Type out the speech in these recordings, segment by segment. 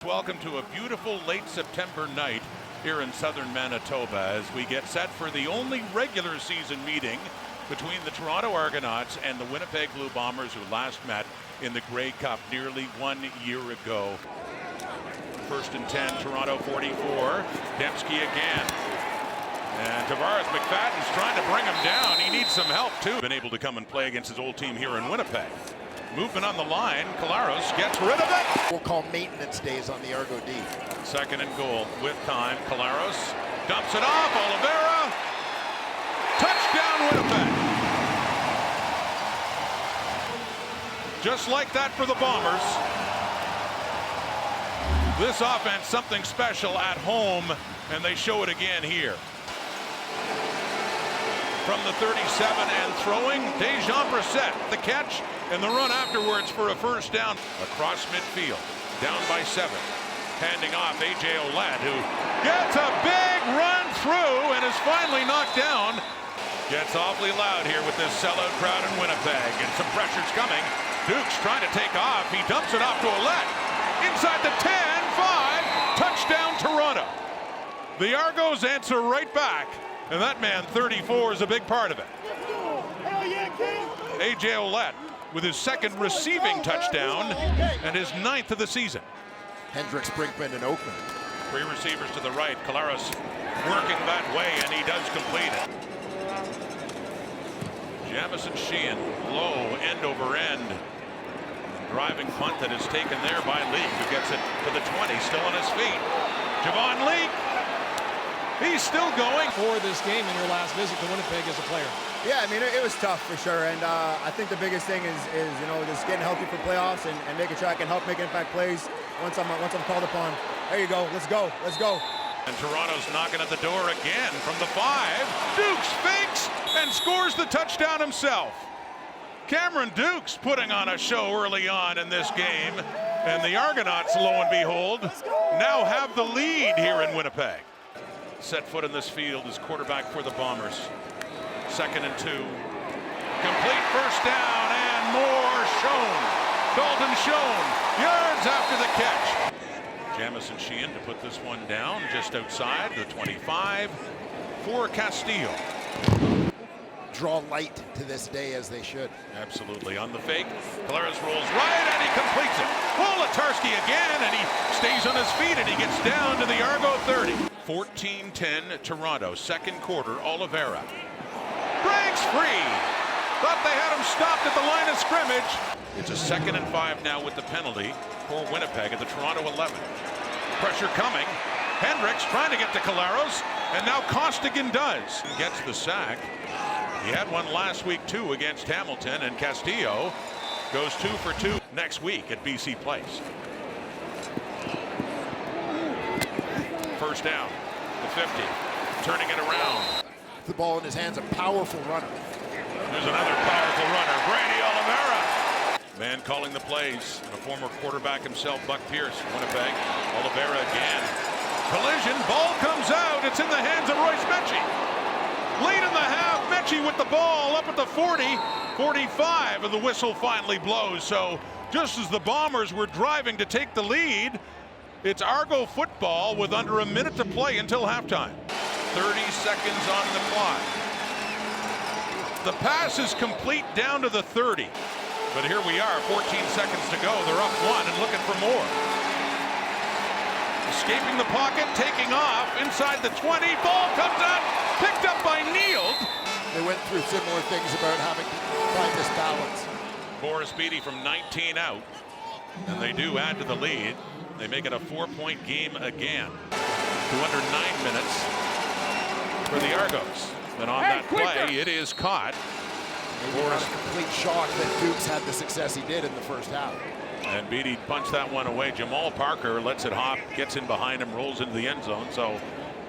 Welcome to a beautiful late September night here in southern Manitoba as we get set for the only regular season meeting between the Toronto Argonauts and the Winnipeg Blue Bombers, who last met in the Grey Cup nearly 1 year ago. First and 10, Toronto 44. Dembski again. And Tavares McFadden's trying to bring him down. He needs some help too. Been able to come and play against his old team here in Winnipeg. Movement on the line. Collaros gets rid of it. We'll call maintenance days on the Argo D. Second and goal with time. Collaros dumps it off. Oliveira. Touchdown Winnipeg. Just like that for the Bombers. This offense, something special at home, and they show it again here. From the 37 and throwing, Dejan Brissett, the catch, and the run afterwards for a first down. Across midfield, down by 7. Handing off A.J. Ouellette, who gets a big run through and is finally knocked down. Gets awfully loud here with this sellout crowd in Winnipeg, and some pressure's coming. Duke's trying to take off. He dumps it off to Ouellette. Inside the 10, 5, touchdown Toronto. The Argos answer right back, and that man 34 is a big part of it. A.J. Ouellette with his second receiving touchdown and his 9th of the season. Hendricks, Brinkman, and Oakman. 3 receivers to the right. Collaros working that way, and he does complete it. Jamison Sheehan, low, end over end. Driving punt that is taken there by Leake, who gets it to the 20, still on his feet. Javon Leake, he's still going. For this game in your last visit to Winnipeg as a player. Yeah, I mean, it was tough for sure, and I think the biggest thing is just getting healthy for playoffs and making sure I can help make impact plays once I'm called upon. There you go. Let's go. Let's go. And Toronto's knocking at the door again from the 5. Dukes fakes and scores the touchdown himself. Cameron Dukes putting on a show early on in this game, and the Argonauts, lo and behold, now have the lead here in Winnipeg. Set foot in this field is quarterback for the Bombers. Second and 2. Complete first down and more. Schoen. Dalton Schoen. Yards after the catch. Jamison Sheehan to put this one down just outside the 25 for Castillo. Draw light to this day, as they should. Absolutely. On the fake, Collaros rolls right and he completes it. Wolotarski again, and he stays on his feet, and he gets down to the Argo 30. 14-10 Toronto. Second quarter, Oliveira breaks free. Thought they had him stopped at the line of scrimmage. It's a 2nd and 5 now with the penalty for Winnipeg at the Toronto 11. Pressure coming. Hendricks trying to get to Collaros, and now Costigan does. Gets the sack. He had one last week too against Hamilton, and Castillo goes 2 for 2 next week at BC Place. First down, the 50, turning it around. The ball in his hands, a powerful runner. There's another powerful runner, Brady Oliveira. Man calling the plays, and a former quarterback himself, Buck Pierce, Winnipeg. Oliveira again. Collision, ball comes out. It's in the hands of Royce Mechie. Late in the half, Mechie with the ball up at the 40, 45, and the whistle finally blows. So just as the Bombers were driving to take the lead, it's Argo football with under a minute to play until halftime. 30 seconds on the clock. The pass is complete down to the 30. But here we are, 14 seconds to go. They're up 1 and looking for more. Escaping the pocket, taking off inside the 20. Ball comes out, picked up by Neal. They went through similar things about having to find this balance. Boris Beatty from 19 out, and they do add to the lead. They make it a 4-point game again. To under 9 minutes for the Argos. And on that play, it is caught. It was a complete shock that Dukes had the success he did in the first half. And Beatty punched that one away. Jamal Parker lets it hop, gets in behind him, rolls into the end zone. So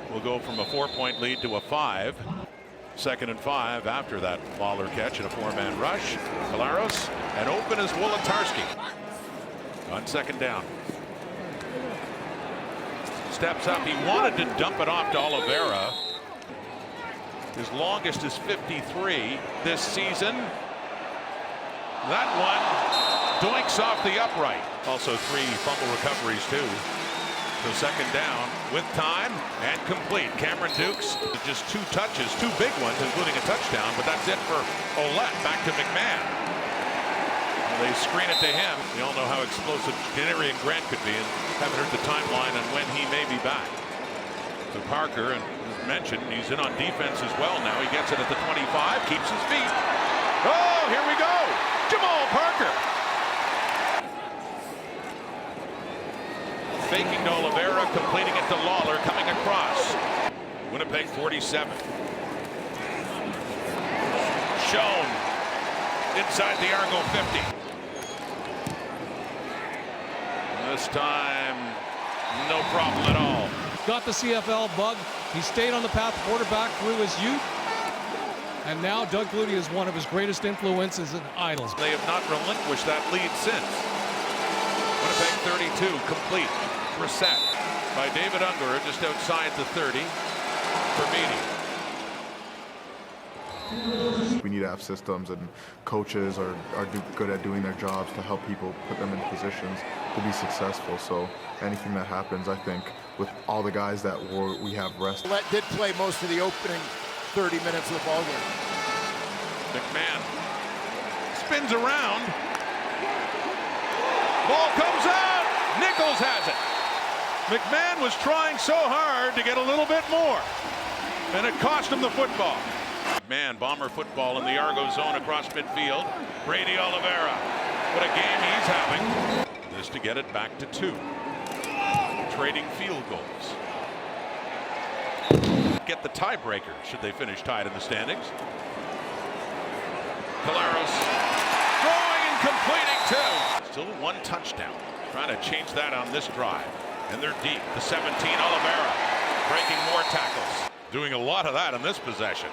we'll go from a 4-point lead to a 5. 2nd and 5 after that Lawler catch and a 4-man rush. Collaros, and open is Wolotarski. On 2nd down. Steps up. He wanted to dump it off to Oliveira. His longest is 53 this season. That one doinks off the upright. Also 3 fumble recoveries too. So second down with time and complete. Cameron Dukes, just 2 touches, 2 big ones, including a touchdown, but that's it for Ouellette. Back to McMahon. They screen it to him. We all know how explosive Canary and Grant could be, and haven't heard the timeline on when he may be back. So Parker, and as mentioned, he's in on defense as well now. He gets it at the 25, keeps his feet. Oh, here we go. Jamal Parker. Faking to Oliveira, completing it to Lawler, coming across. Winnipeg 47. Shown inside the Argo 50. This time, no problem at all. Got the CFL bug. He stayed on the path quarterback through his youth. And now Doug Flutie is one of his greatest influences and idols. They have not relinquished that lead since. Winnipeg 32, complete. Reset by David Unger just outside the 30 for Beatty. We need to have systems, and coaches are good at doing their jobs to help people, put them in positions to be successful. So anything that happens, I think, with all the guys that we have rest. Ouellette did play most of the opening 30 minutes of the ballgame. McMahon spins around. Ball comes out. Nichols has it. McMahon was trying so hard to get a little bit more, and it cost him the football. Man, Bomber football in the Argo zone across midfield. Brady Oliveira. What a game he's having. This to get it back to 2. Trading field goals. Get the tiebreaker should they finish tied in the standings. Caleros throwing and completing 2. Still 1 touchdown. Trying to change that on this drive. And they're deep. The 17, Oliveira breaking more tackles. Doing a lot of that in this possession.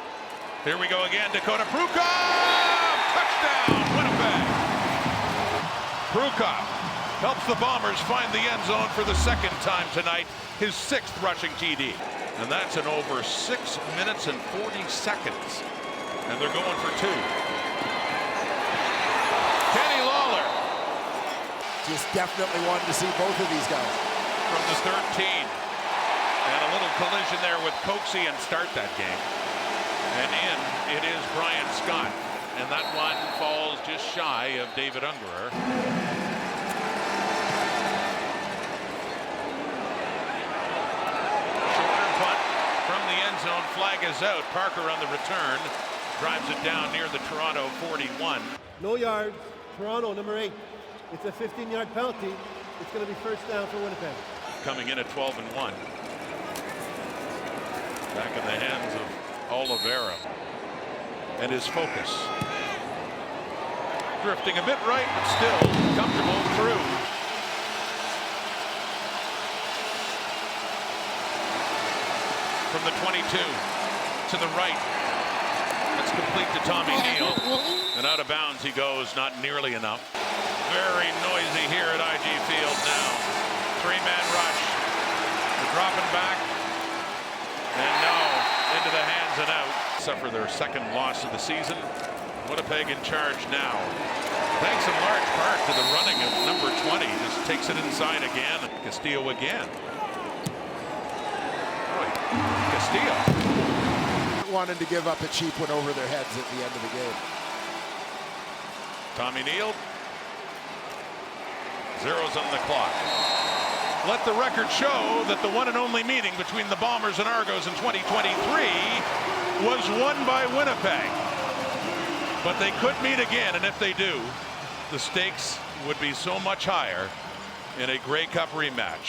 Here we go again. Dakota Prukop! Touchdown, Winnipeg! Prukop helps the Bombers find the end zone for the 2nd time tonight. His 6th rushing TD. And that's in over 6 minutes and 40 seconds. And they're going for 2. Kenny Lawler. Just definitely wanted to see both of these guys. From the 13. And a little collision there with Coxie and start that game. And in it is Brian Scott. And that one falls just shy of David Ungerer. Shorter punt from the end zone. Flag is out. Parker on the return. Drives it down near the Toronto 41. No yards. Toronto, number 8. It's a 15-yard penalty. It's going to be first down for Winnipeg. Coming in at 12-1. Back in the hands of Oliveira. And his focus. Drifting a bit right, but still comfortable through. From the 22 to the right. That's complete to Tommy Neal. And out of bounds he goes, not nearly enough. Very noisy here at IG Field now. 3-man rush. They're dropping back. And no, into the hands and out. Suffer their 2nd loss of the season. Winnipeg in charge now. Thanks in large part to the running of number 20. Just takes it inside again. Castillo again. Boy, Castillo. Wanted to give up a cheap one over their heads at the end of the game. Tommy Neal. Zeros on the clock. Let the record show that the one and only meeting between the Bombers and Argos in 2023 was won by Winnipeg. But they could meet again, and if they do, the stakes would be so much higher in a Grey Cup rematch.